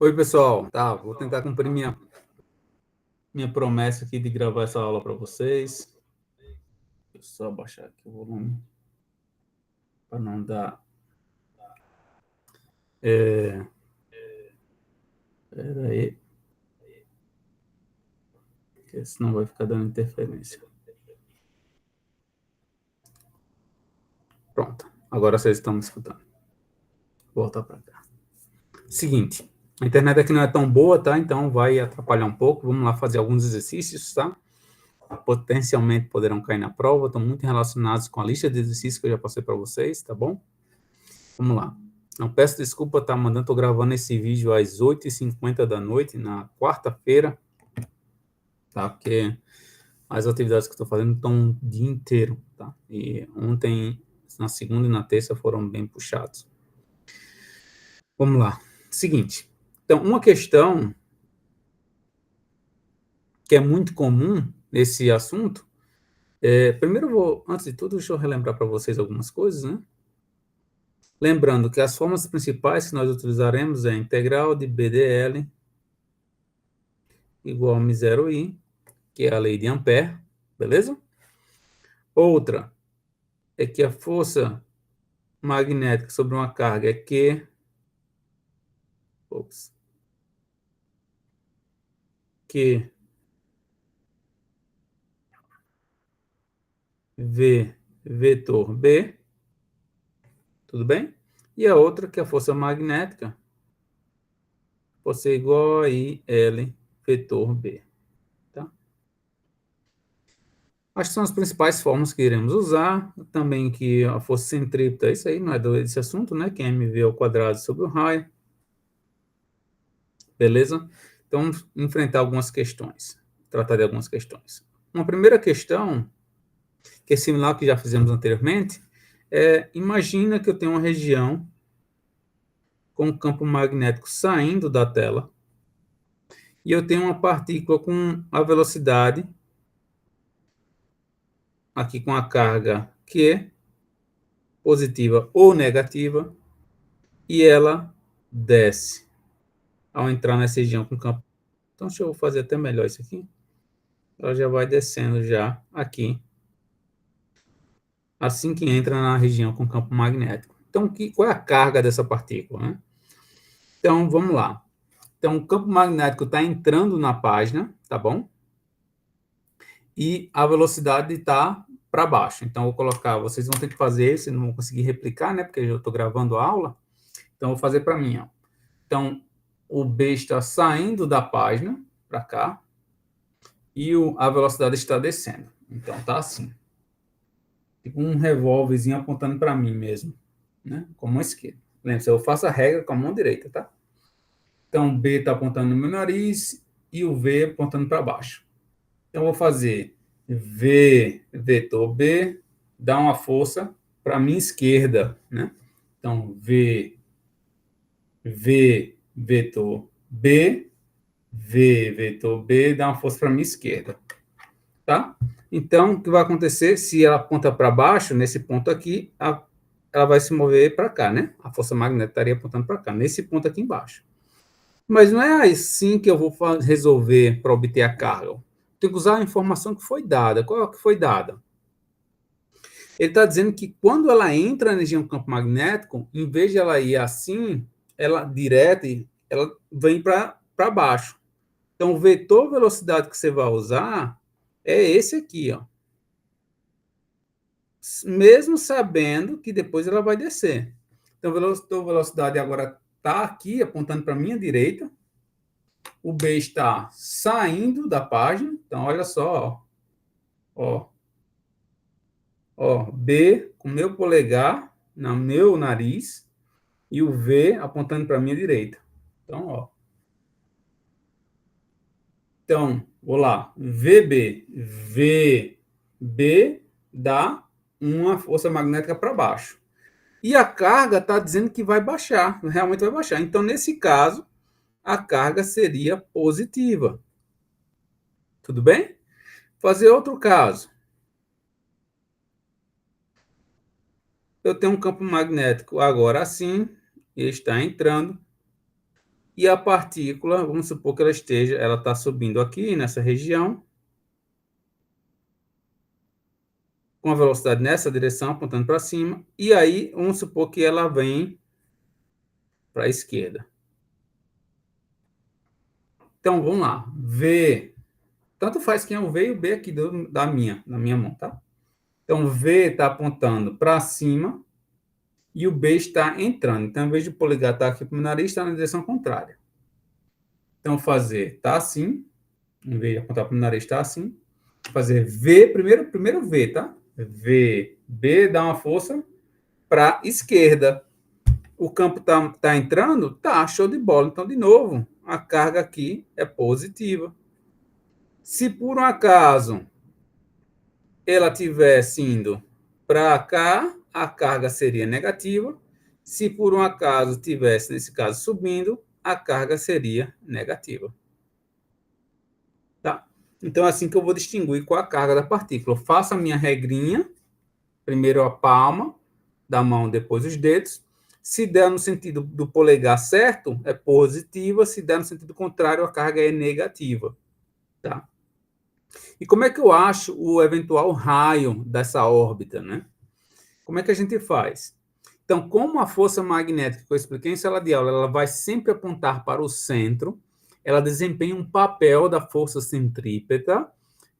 Oi, pessoal. Tá, vou tentar cumprir minha promessa aqui de gravar essa aula para vocês. Deixa eu só baixar aqui o volume para não dar. Espera aí, porque senão vai ficar dando interferência. Pronto, agora vocês estão me escutando. Vou voltar para cá. Seguinte, a internet aqui não é tão boa, tá? Então vai atrapalhar um pouco. Vamos lá fazer alguns exercícios, tá? Potencialmente poderão cair na prova. Estão muito relacionados com a lista de exercícios que eu já passei para vocês, tá bom? Vamos lá. Não peço desculpa, tá mandando, estou gravando esse vídeo às 8h50 da noite, na quarta-feira, tá? Porque as atividades que estou fazendo estão o dia inteiro, tá? E ontem, na segunda e na terça, foram bem puxados. Vamos lá. Seguinte. Então, uma questão que é muito comum nesse assunto, primeiro antes de tudo, deixa eu relembrar para vocês algumas coisas, né? Lembrando que as formas principais que nós utilizaremos é a integral de BDL igual a μ0i, que é a lei de Ampère, beleza? Outra é que a força magnética sobre uma carga é Q, Q V vetor B, tudo bem? E a outra que a força magnética pode ser igual a IL vetor B, tá? Acho que são as principais formas que iremos usar. Também que a força centrípeta, isso aí não é desse assunto, né? Que é mv ao quadrado sobre o raio. Beleza? Então, vamos enfrentar algumas questões. Tratar de algumas questões. Uma primeira questão, que é similar ao que já fizemos anteriormente, imagina que eu tenho uma região com um campo magnético saindo da tela e eu tenho uma partícula com a velocidade, aqui com a carga Q, positiva ou negativa, e ela desce ao entrar nessa região com campo. Então, deixa eu fazer até melhor isso aqui. Ela já vai descendo já aqui, assim que entra na região com campo magnético. Então, qual é a carga dessa partícula, né? Então, vamos lá. Então, o campo magnético está entrando na página, tá bom? E a velocidade está para baixo. Então, eu vou colocar, vocês vão ter que fazer, vocês não vão conseguir replicar, né? Porque eu estou gravando a aula. Então, eu vou fazer para mim, ó. Então, o B está saindo da página para cá e a velocidade está descendo. Então, tá assim. Tipo um revólverzinho apontando para mim mesmo, né? Com a mão esquerda. Lembre-se, eu faço a regra com a mão direita, tá? Então, o B está apontando no meu nariz e o V apontando para baixo. Então, eu vou fazer V vetor B, dá uma força para a minha esquerda, né? Então, V vetor B, V vetor B, dá uma força para a minha esquerda, tá? Então, o que vai acontecer, se ela aponta para baixo, nesse ponto aqui, ela vai se mover para cá, né? A força magnética estaria apontando para cá, nesse ponto aqui embaixo. Mas não é assim que eu vou resolver para obter a carga. Tem que usar a informação que foi dada. Qual é que foi dada? Ele está dizendo que quando ela entra na região do campo magnético, em vez de ela ir assim, ela direta, ela vem para baixo. Então, o vetor velocidade que você vai usar é esse aqui, ó. Mesmo sabendo que depois ela vai descer. Então, o vetor velocidade agora está aqui, apontando para a minha direita. O B está saindo da página. Então, olha só, ó. Ó, B com meu polegar no meu nariz e o V apontando para a minha direita. Então, ó. Então, vou lá. VB. VB dá uma força magnética para baixo. E a carga está dizendo que vai baixar, realmente vai baixar. Então, nesse caso, a carga seria positiva. Tudo bem? Fazer outro caso. Eu tenho um campo magnético agora assim, ele está entrando e a partícula, vamos supor que ela está subindo aqui nessa região, com a velocidade nessa direção, apontando para cima, e aí vamos supor que ela vem para a esquerda. Então, vamos lá. V. Tanto faz quem é o V e o B aqui na minha mão, tá? Então, V está apontando para cima e o B está entrando. Então, em vez de o polegar estar aqui para o meu nariz, está na direção contrária. Então, fazer tá assim, em vez de apontar para o meu nariz, está assim. Fazer V, primeiro V, tá? V, B, dá uma força para a esquerda. O campo tá entrando? Tá, show de bola. Então, de novo, a carga aqui é positiva. Se por um acaso ela tivesse indo para cá, a carga seria negativa. Se por um acaso tivesse, nesse caso, subindo, a carga seria negativa. Tá? Então, é assim que eu vou distinguir qual a carga da partícula. Eu faço a minha regrinha, primeiro a palma da mão, depois os dedos. Se der no sentido do polegar certo, é positiva. Se der no sentido contrário, a carga é negativa. Tá? E como é que eu acho o eventual raio dessa órbita, né? Como é que a gente faz? Então, como a força magnética que eu expliquei em sala de aula, ela vai sempre apontar para o centro, ela desempenha um papel da força centrípeta,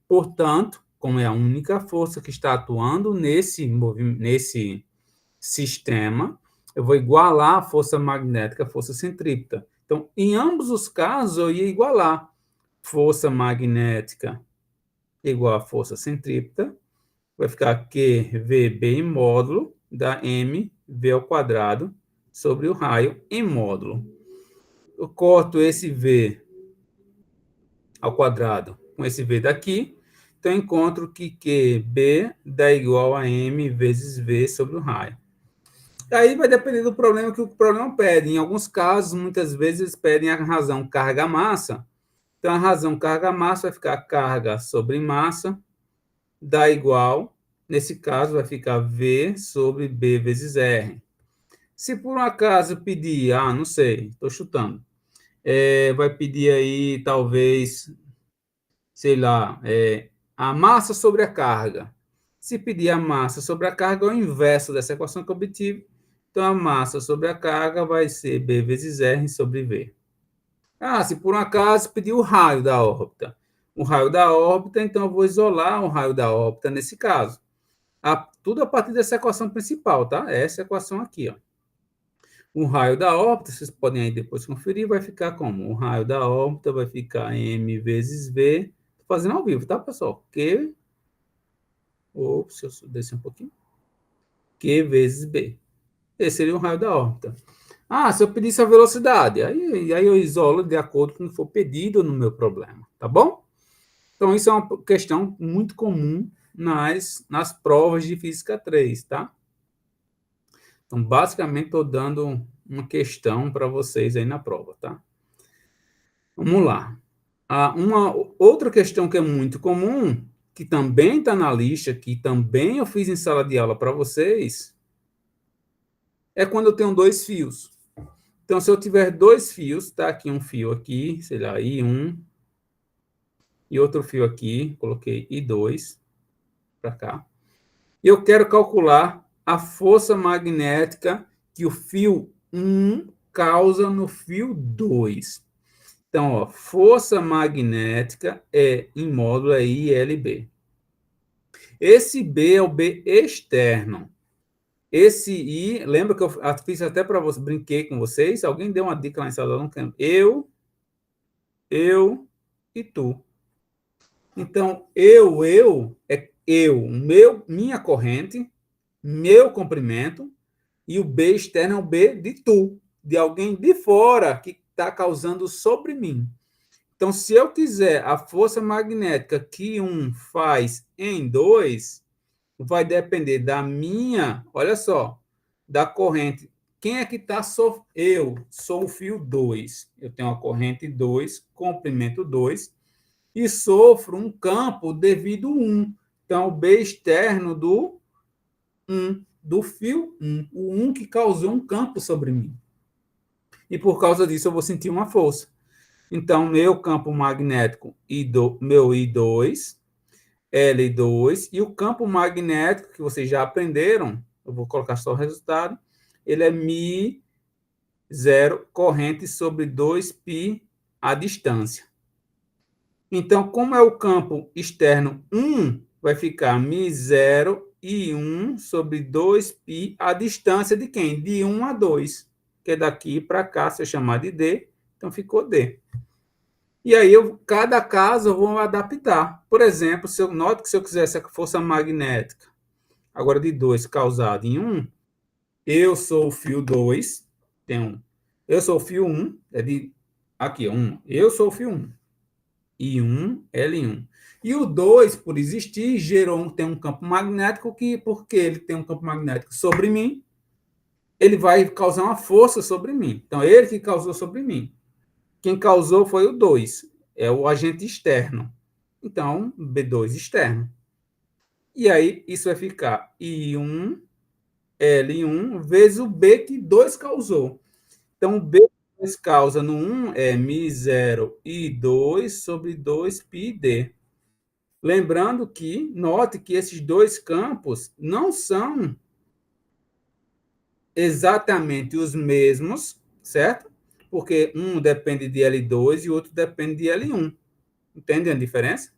portanto, como é a única força que está atuando nesse sistema, eu vou igualar a força magnética à força centrípeta. Então, em ambos os casos, eu ia igualar força magnética igual a força centrípeta, vai ficar QVB em módulo da mv ao quadrado sobre o raio em módulo. Eu corto esse V ao quadrado com esse V daqui, então eu encontro que QB dá igual a M vezes V sobre o raio. Aí vai depender do problema que o problema pede. Em alguns casos, muitas vezes, eles pedem a razão carga-massa. Então, a razão carga-massa vai ficar carga sobre massa, dá igual, nesse caso, vai ficar V sobre B vezes R. Se por um acaso pedir, não sei, estou chutando, vai pedir aí, talvez, sei lá, a massa sobre a carga. Se pedir a massa sobre a carga, é o inverso dessa equação que eu obtive. Então, a massa sobre a carga vai ser B vezes R sobre V. Se por um acaso pedir o raio da órbita. O raio da órbita, então eu vou isolar o raio da órbita nesse caso. Tudo a partir dessa equação principal, tá? Essa equação aqui, ó. O raio da órbita, vocês podem aí depois conferir, vai ficar como? O raio da órbita vai ficar M vezes V. Estou fazendo ao vivo, tá, pessoal? Se eu descer um pouquinho. Q vezes B. Esse seria o raio da órbita. Se eu pedisse a velocidade, aí eu isolo de acordo com o que for pedido no meu problema, tá bom? Então, isso é uma questão muito comum nas provas de Física 3, tá? Então, basicamente, estou dando uma questão para vocês aí na prova, tá? Vamos lá. Uma outra questão que é muito comum, que também está na lista, que também eu fiz em sala de aula para vocês, é quando eu tenho dois fios. Então, se eu tiver dois fios, tá aqui um fio aqui, sei lá, I1, e outro fio aqui, coloquei I2 para cá. E eu quero calcular a força magnética que o fio 1 causa no fio 2. Então, ó, força magnética em módulo é ILB. Esse B é o B externo. Esse I, lembra que eu fiz até para vocês, brinquei com vocês? Alguém deu uma dica lá em sala? Eu e tu. Então, é minha corrente, meu comprimento, e o B externo é o B de tu, de alguém de fora que está causando sobre mim. Então, se eu quiser a força magnética que um faz em 2, vai depender da minha, olha só, da corrente. Quem é que está? Eu sou o fio 2. Eu tenho a corrente 2, comprimento 2, e sofro um campo devido 1. Então, o B externo do 1, do fio 1, o 1 que causou um campo sobre mim. e por causa disso eu vou sentir uma força. Então, meu campo magnético, meu I2, L2, e o campo magnético, que vocês já aprenderam, eu vou colocar só o resultado, ele é Mi 0 corrente sobre 2π a distância. Então, como é o campo externo 1, vai ficar Mi0 e 1 sobre 2π a distância de quem? De 1 a 2, que é daqui para cá, se eu chamar de D, então ficou D. E aí, cada caso eu vou adaptar. Por exemplo, note que se eu quisesse a força magnética, agora de 2 causada em 1, eu sou o fio 2, tem um. Eu sou o fio 1, aqui, 1. Eu sou o fio 1. I1, L1. E o 2, por existir, tem um campo magnético que, porque ele tem um campo magnético sobre mim, ele vai causar uma força sobre mim. Então, ele que causou sobre mim. Quem causou foi o 2, é o agente externo. Então, B2 externo. E aí, isso vai ficar I1, L1, vezes o B que 2 causou. Então, o B que 2 causa no 1 é Mi0 I2 sobre 2πd. Lembrando que, note que esses dois campos não são exatamente os mesmos, certo? Porque um depende de L2 e o outro depende de L1. Entendem a diferença?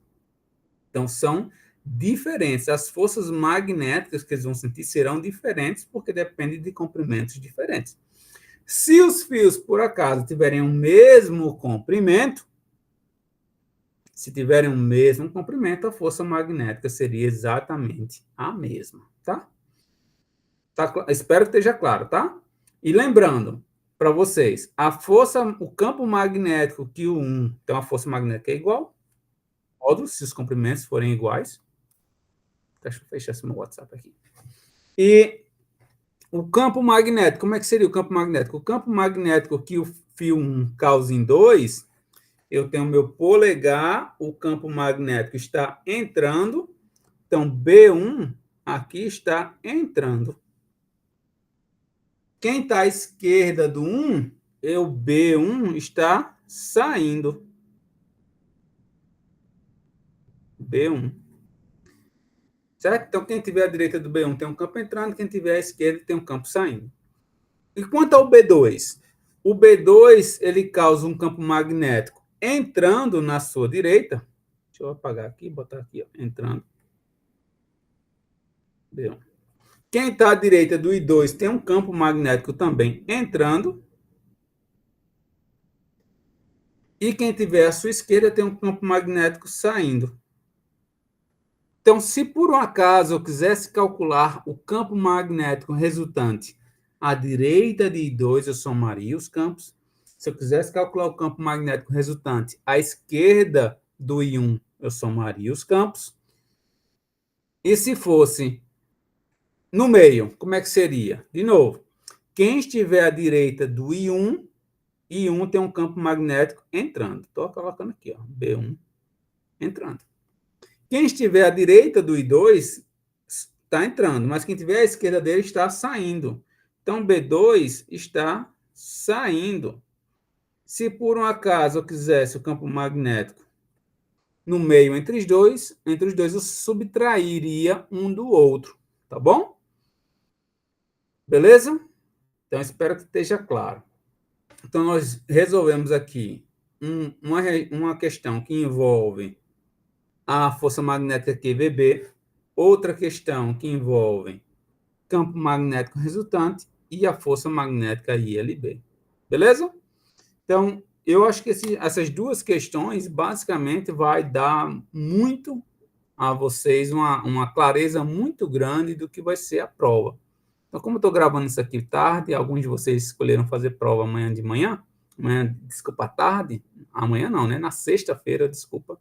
Então, são diferentes. As forças magnéticas que eles vão sentir serão diferentes, porque dependem de comprimentos diferentes. Se os fios, por acaso, tiverem o mesmo comprimento, a força magnética seria exatamente a mesma, tá? Espero que esteja claro, tá? E lembrando, para vocês, o campo magnético que o 1 tem uma força magnética é igual, se os comprimentos forem iguais. Deixa eu fechar esse meu WhatsApp aqui. E o campo magnético, como é que seria o campo magnético? O campo magnético que o fio 1 causa em 2, eu tenho meu polegar, o campo magnético está entrando, então B1 aqui está entrando. Quem está à esquerda do 1, o B1 está saindo. B1. Certo? Então, quem tiver à direita do B1 tem um campo entrando, quem tiver à esquerda tem um campo saindo. E quanto ao B2? O B2 ele causa um campo magnético entrando na sua direita. Deixa eu apagar aqui, botar aqui, ó, entrando. B1. Quem está à direita do I2 tem um campo magnético também entrando. E quem tiver à sua esquerda tem um campo magnético saindo. Então, se por um acaso eu quisesse calcular o campo magnético resultante à direita de I2, eu somaria os campos. Se eu quisesse calcular o campo magnético resultante à esquerda do I1, eu somaria os campos. E se fosse no meio, como é que seria? De novo, quem estiver à direita do I1 tem um campo magnético entrando. Estou colocando aqui, ó, B1 entrando. Quem estiver à direita do I2 está entrando, mas quem estiver à esquerda dele está saindo. Então, B2 está saindo. Se por um acaso eu quisesse o campo magnético no meio entre os dois eu subtrairia um do outro, tá bom? Beleza? Então, espero que esteja claro. Então, nós resolvemos aqui uma questão que envolve a força magnética QVB, outra questão que envolve campo magnético resultante e a força magnética ILB. Beleza? Então, eu acho que essas duas questões, basicamente, vai dar muito a vocês uma clareza muito grande do que vai ser a prova. Então, como eu estou gravando isso aqui tarde, alguns de vocês escolheram fazer prova amanhã não, né? Na sexta-feira, desculpa,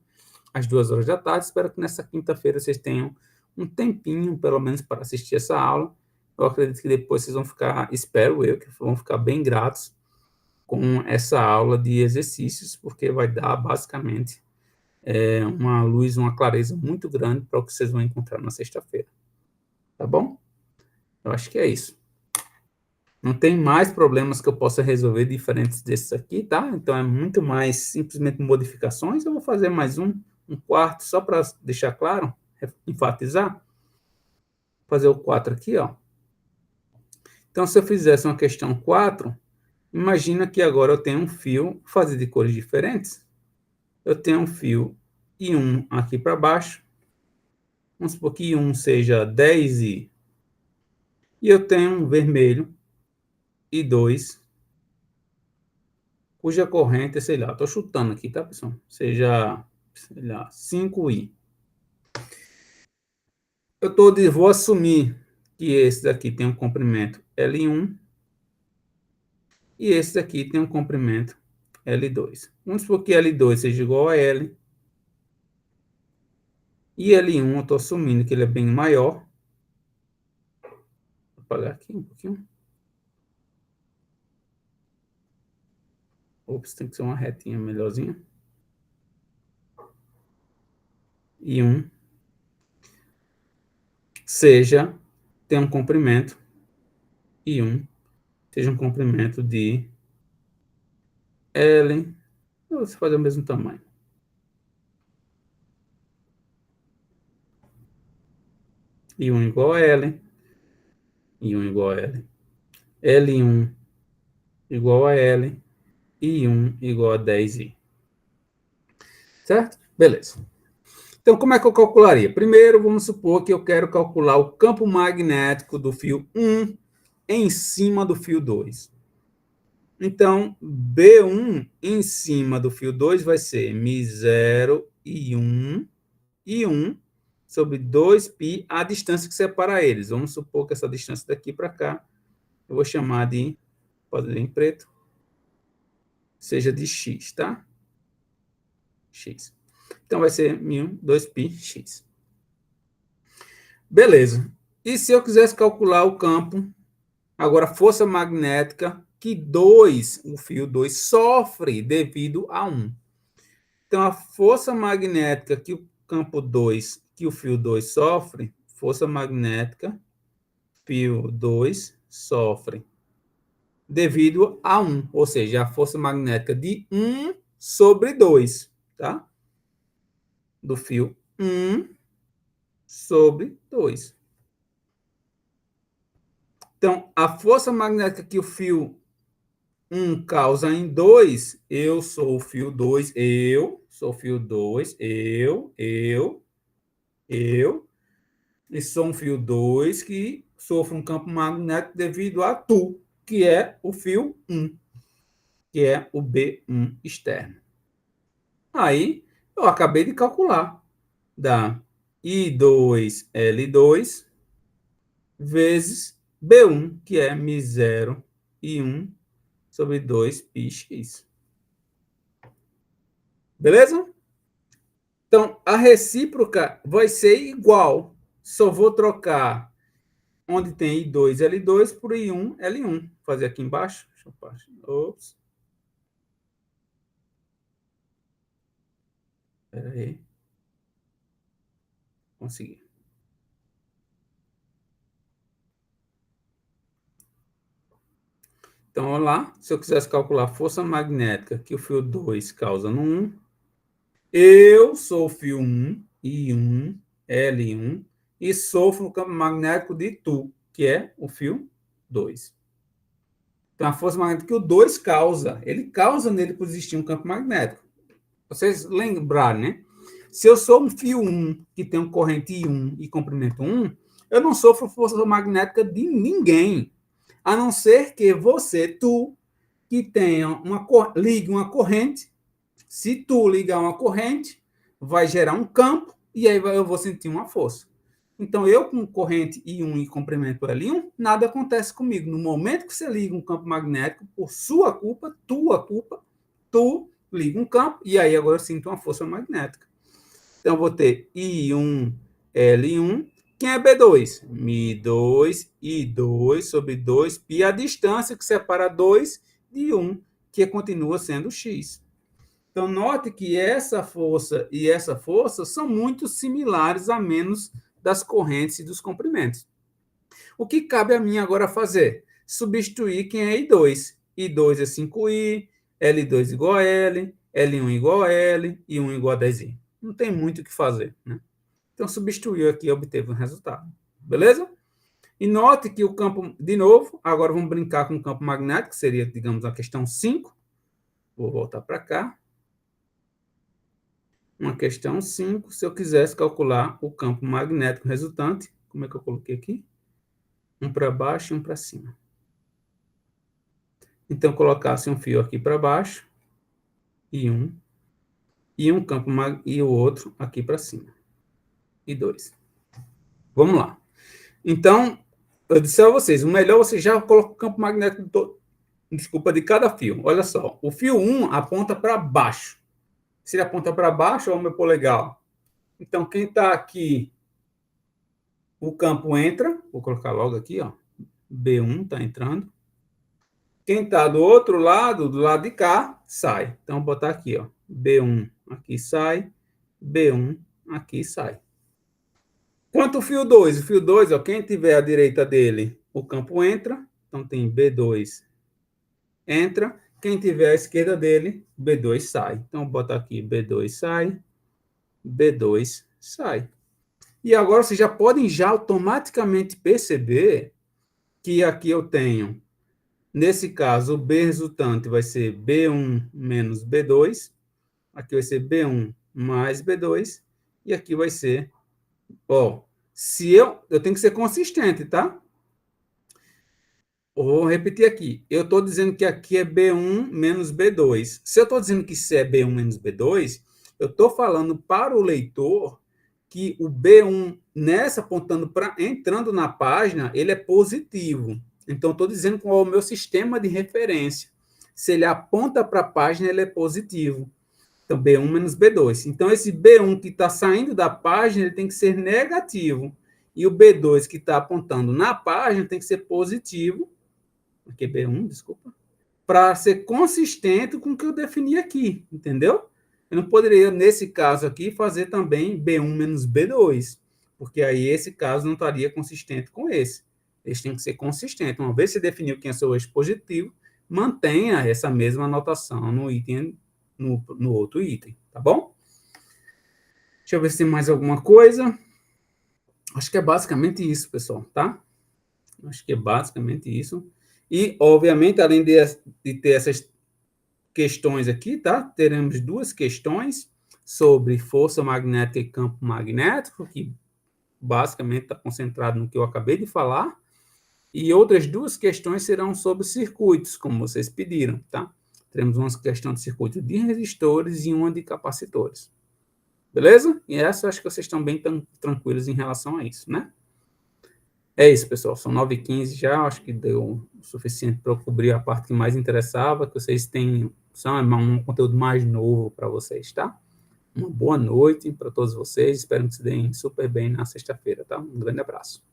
às 2 horas da tarde. Espero que nessa quinta-feira vocês tenham um tempinho, pelo menos, para assistir essa aula. Eu acredito que depois vocês vão ficar, espero eu, que vão ficar bem gratos com essa aula de exercícios, porque vai dar, basicamente, uma luz, uma clareza muito grande para o que vocês vão encontrar na sexta-feira. Tá bom? Eu acho que é isso. Não tem mais problemas que eu possa resolver diferentes desses aqui, tá? Então, é muito mais simplesmente modificações. Eu vou fazer mais um quarto, só para deixar claro, enfatizar. Fazer o 4 aqui, ó. Então, se eu fizesse uma questão 4, imagina que agora eu tenho um fio, fazer de cores diferentes. Eu tenho um fio I1 aqui para baixo. Vamos supor que I1 seja 10i. E eu tenho um vermelho I2, cuja corrente, sei lá, estou chutando aqui, tá, pessoal? Seja, sei lá, 5i. Vou assumir que esse daqui tem um comprimento L1 e esse daqui tem um comprimento L2. Vamos supor que L2 seja igual a L. E L1 eu estou assumindo que ele é bem maior. Vou apagar aqui um pouquinho. Ops, tem que ser uma retinha melhorzinha. I1 tem um comprimento I1 seja um comprimento de L. Você fazer o mesmo tamanho. I1 igual a L. I1 igual a L. L1 igual a L. I1 igual a 10i. Certo? Beleza. Então, como é que eu calcularia? Primeiro, vamos supor que eu quero calcular o campo magnético do fio 1 em cima do fio 2. Então, B1 em cima do fio 2 vai ser μ0 I1 sobre 2π, a distância que separa eles. Vamos supor que essa distância daqui para cá, eu vou chamar de, pode ler em preto, seja de x, tá? X. Então, vai ser μ 2πx. Beleza. E se eu quisesse calcular o campo, agora a força magnética que o fio 2 sofre devido a 1. Então, a força magnética que o campo 2, que o fio 2 sofre, força magnética, fio 2 sofre devido a 1, ou seja, a força magnética de 1 sobre 2, tá? Do fio 1 sobre 2. Então, a força magnética que o fio 1 causa em 2, eu sou o fio 2, eu sou o fio 2, e sou um fio 2 que sofre um campo magnético devido a tu, que é o fio 1, que é o B1 externo. Aí, eu acabei de calcular. Dá I2L2 vezes B1, que é μ0 I1 sobre 2πx. Beleza? Então, a recíproca vai ser igual. Só vou trocar onde tem I2, L2 por I1, L1. Vou fazer aqui embaixo. Deixa eu passar. Ops. Espera aí. Consegui. Então, olha lá. Se eu quisesse calcular a força magnética que o fio 2 causa no 1, eu sou o fio 1, I1, L1, e sofro o campo magnético de tu, que é o fio 2. Então, a força magnética que o 2 causa, ele causa nele por existir um campo magnético. Vocês lembrarem, né? Se eu sou um fio 1 que tem um corrente I1 e comprimento 1, eu não sofro força magnética de ninguém, a não ser que você, tu, que tenha ligue uma corrente. Se tu ligar uma corrente, vai gerar um campo e aí eu vou sentir uma força. Então, eu com corrente I1 e comprimento L1, nada acontece comigo. No momento que você liga um campo magnético, por sua culpa, tua culpa, tu liga um campo e aí agora eu sinto uma força magnética. Então, eu vou ter I1, L1. Quem é B2? μ2, I2 sobre 2π, a distância que separa 2 de 1, que continua sendo x. Então, note que essa força e essa força são muito similares, a menos das correntes e dos comprimentos. O que cabe a mim agora fazer? substituir quem é I2. I2 é 5I, L2 igual a L, L1 igual a L, e 1 igual a 10I. Não tem muito o que fazer, né? Então, substituiu aqui e obteve um resultado. Beleza? E note que o campo, de novo, agora vamos brincar com o campo magnético, que seria, digamos, a questão 5. Vou voltar para cá. Uma questão 5, se eu quisesse calcular o campo magnético resultante, como é que eu coloquei aqui? Um para baixo e um para cima. Então, eu colocasse um fio aqui para baixo, e um campo e o outro aqui para cima. E 2. Vamos lá. Então, eu disse a vocês, o melhor você já coloca o campo magnético de cada fio. Olha só, o fio 1 aponta para baixo. Se ele aponta para baixo, é o meu polegar. Então, quem está aqui, o campo entra, vou colocar logo aqui, ó, B1 está entrando. Quem está do outro lado, do lado de cá, sai. Então, vou botar aqui, ó, B1 aqui sai, B1 aqui sai. Quanto o fio 2? O fio 2, ó, quem tiver à direita dele, o campo entra. Então, tem B2 entra. Quem tiver à esquerda dele, B2 sai. Então, vou botar aqui B2 sai, B2 sai. E agora, vocês já podem automaticamente perceber que aqui eu tenho, nesse caso, o B resultante vai ser B1 menos B2. Aqui vai ser B1 mais B2. E aqui vai ser, ó, se eu tenho que ser consistente, tá? Vou repetir aqui. Eu estou dizendo que aqui é B1 menos B2. Se eu estou dizendo que isso é B1 menos B2, eu estou falando para o leitor que o B1, nessa apontando para entrando na página, ele é positivo. Então, estou dizendo qual é o meu sistema de referência. Se ele aponta para a página, ele é positivo. Então, B1 menos B2. Então, esse B1 que está saindo da página, ele tem que ser negativo. E o B2 que está apontando na página tem que ser positivo. Aqui é B1, desculpa. Para ser consistente com o que eu defini aqui, entendeu? Eu não poderia, nesse caso aqui, fazer também B1 menos B2, porque aí esse caso não estaria consistente com esse. Eles têm que ser consistentes. Uma vez que você definiu quem é seu eixo positivo, mantenha essa mesma anotação no item, no outro item, tá bom? Deixa eu ver se tem mais alguma coisa. Acho que é basicamente isso, pessoal, tá? Acho que é basicamente isso. E, obviamente, além de ter essas questões aqui, tá? Teremos duas questões sobre força magnética e campo magnético, que basicamente está concentrado no que eu acabei de falar. E outras duas questões serão sobre circuitos, como vocês pediram, tá? Teremos uma questão de circuito de resistores e uma de capacitores. Beleza? E essa, acho que vocês estão bem tranquilos em relação a isso, né? É isso, pessoal. São 9h15 já. Acho que deu o suficiente para eu cobrir a parte que mais interessava, que vocês têm um conteúdo mais novo para vocês, tá? Uma boa noite para todos vocês. Espero que se deem super bem na sexta-feira, tá? Um grande abraço.